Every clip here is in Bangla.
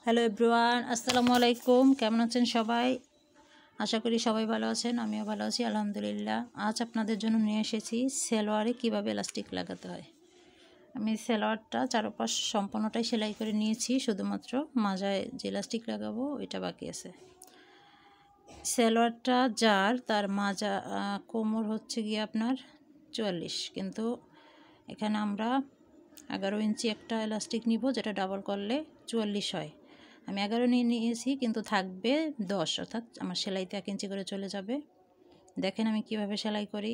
হ্যালো এভরিওয়ান, আসসালামু আলাইকুম। কেমন আছেন সবাই? আশা করি সবাই ভালো আছেন। আমিও ভালো আছি আলহামদুলিল্লাহ। আজ আপনাদের জন্য নিয়ে এসেছি সালোয়ারে কিভাবে এলাস্টিক লাগাতে হয়। আমি সালোয়ারটা চারপাশ সম্পূর্ণটাই সেলাই করে নিয়েছি, শুধুমাত্র মাজায় যে এলাস্টিক লাগাবো এটা বাকি আছে। সালোয়ারটা যার তার মাজা কোমর হচ্ছে গিয়ে আপনার 44, কিন্তু এখানে আমরা 11 ইঞ্চি একটা এলাস্টিক নিব, যেটা ডাবল করলে 44 হয়। আমি 11 নিয়েছি, কিন্তু থাকবে 10, অর্থাৎ আমার সেলাইতে 1 ইঞ্চি করে চলে যাবে। দেখেন আমি কিভাবে সেলাই করি।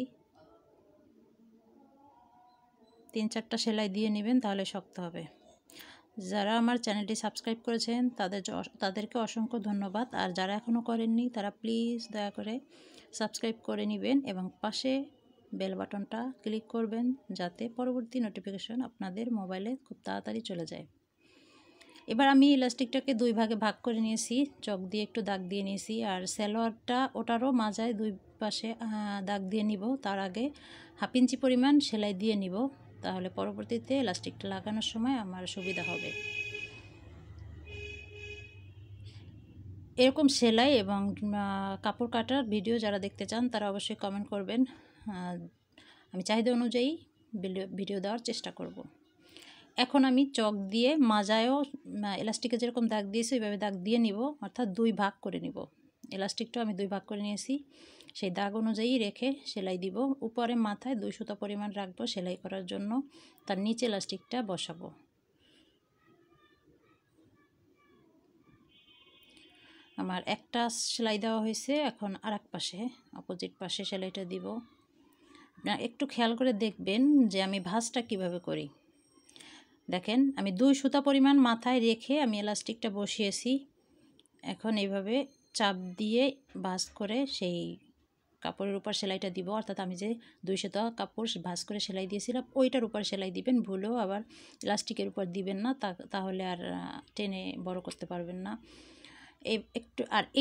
3-4টা সেলাই দিয়ে নেবেন, তাহলে শক্ত হবে। যারা আমার চ্যানেলটি সাবস্ক্রাইব করেছেন তাদেরকে অসংখ্য ধন্যবাদ, আর যারা এখনও করেননি তারা প্লিজ দয়া করে সাবস্ক্রাইব করে নেবেন এবং পাশে বেল বাটনটা ক্লিক করবেন, যাতে পরবর্তী নোটিফিকেশন আপনাদের মোবাইলে খুব তাড়াতাড়ি চলে যায়। এবার আমি ইলাস্টিকটাকে 2 ভাগে ভাগ করে নিয়েছি, চক দিয়ে একটু দাগ দিয়ে নিয়েছি, আর সালোয়ারটা ওটারও মাজায় 2 পাশে দাগ দিয়ে নিব। তার আগে 1/2 ইঞ্চি পরিমাণ সেলাই দিয়ে নিব, তাহলে পরবর্তীতে ইলাস্টিকটা লাগানোর সময় আমার সুবিধা হবে। এরকম সেলাই এবং কাপড় কাটার ভিডিও যারা দেখতে চান তারা অবশ্যই কমেন্ট করবেন। আমি চাহিদা অনুযায়ী ভিডিও দেওয়ার চেষ্টা করব। এখন আমি চক দিয়ে মাজায়ও এলাস্টিকে যেরকম দাগ দিয়েছি ওইভাবে দাগ দিয়ে নিব, অর্থাৎ 2 ভাগ করে নিব। এলাস্টিকটাও আমি 2 ভাগ করে নিয়েছি, সেই দাগ অনুযায়ী রেখে সেলাই দিব। উপরে মাথায় 2 সুতা পরিমাণ রাখবো সেলাই করার জন্য, তার নিচে এলাস্টিকটা বসাবো। আমার একটা সেলাই দেওয়া হয়েছে, এখন আরেক পাশে অপোজিট পাশে সেলাইটা দিব। আপনারা একটু খেয়াল করে দেখবেন যে আমি ভাঁজটা কিভাবে করি। দেখেন আমি 2 সুতা পরিমাণ মাথায় রেখে আমি এলাস্টিকটা বসিয়েছি। এখন এইভাবে চাপ দিয়ে ভাঁজ করে সেই কাপড়ের উপর সেলাইটা দিব, অর্থাৎ আমি যে 2 সুতা কাপড় ভাঁজ করে সেলাই দিয়েছিলাম ওইটার উপর সেলাই দিবেন। ভুলেও আবার এলাস্টিকের উপর দিবেন না, তাহলে আর টেনে বড় করতে পারবেন না।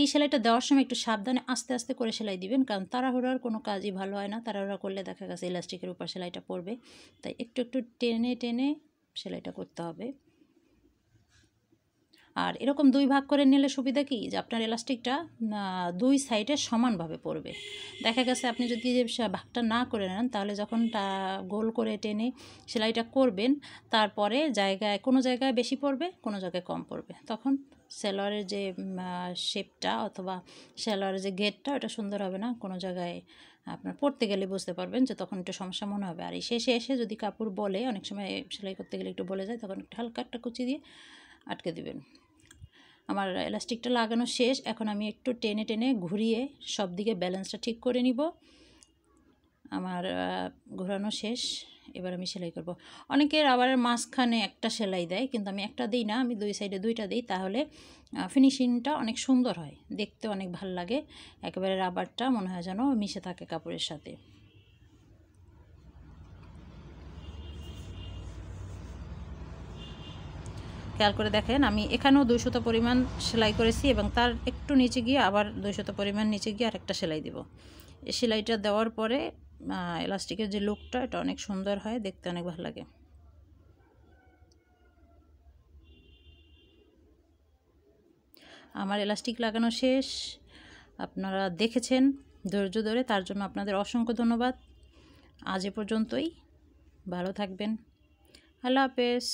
এই সেলাইটা দেওয়ার সময় একটু সাবধানে আস্তে আস্তে করে সেলাই দিবেন, কারণ তাড়াহুড়ার কোনো কাজই ভালো হয় না। তাড়াহুড়া করলে দেখা গেছে এলাস্টিকের উপর সেলাইটা পড়বে, তাই একটু একটু টেনে টেনে সেলাইটা করতে হবে। আর এরকম 2 ভাগ করে নিলে সুবিধা কি, যে আপনার এলাস্টিকটা 2 সাইডে সমানভাবে পড়বে। দেখা গেছে আপনি যদি ভাগটা না করে নেন, তাহলে যখন গোল করে টেনে সেলাইটা করবেন, তারপরে কোনো জায়গায় বেশি পড়বে, কোনো জায়গায় কম পড়বে। তখন সালোয়ারের যে শেপটা অথবা সালোয়ারের যে ঘেরটা ওটা সুন্দর হবে না। কোনো জায়গায় আপনার পড়তে গেলে বুঝতে পারবেন যে তখন একটু সমস্যা মনে হবে। আর এই শেষে এসে যদি কাপড় বলে, অনেক সময় সেলাই করতে গেলে একটু বলে যায়, তখন একটু হালকা একটা কুচি দিয়ে আটকে দিবেন। আমার এলাস্টিকটা লাগানো শেষ, এখন আমি একটু টেনে টেনে ঘুরিয়ে সব দিকে ব্যালেন্সটা ঠিক করে নিব। আমার ঘোরানো শেষ, এবার আমি সেলাই করব। অনেকের আবার মাঝখানে একটা সেলাই দেয়, কিন্তু আমি একটা দিই না, আমি 2 সাইডে 2টা দিই, তাহলে ফিনিশিংটা অনেক সুন্দর হয়, দেখতে অনেক ভালো লাগে। একেবারে রাবারটা মনে হয় যেন মিশে থাকে কাপড়ের সাথে। খেয়াল করে দেখেন আমি এখানেও 2 সুতা পরিমাণ সেলাই করেছি, এবং তার একটু নিচে গিয়ে আবার 2 সুতা পরিমাণ নিচে গিয়ে আরেকটা সেলাই দেব। এই সেলাইটা দেওয়ার পরে এলাস্টিকের যে লুকটা এটা অনেক সুন্দর হয়, দেখতে অনেক ভালো লাগে। আমার এলাস্টিক লাগানো শেষ, আপনারা দেখেছেন ধৈর্য ধরে, তার জন্য আপনাদের অসংখ্য ধন্যবাদ। আজ এ পর্যন্তই, ভালো থাকবেন, আল্লাহ হাফেজ।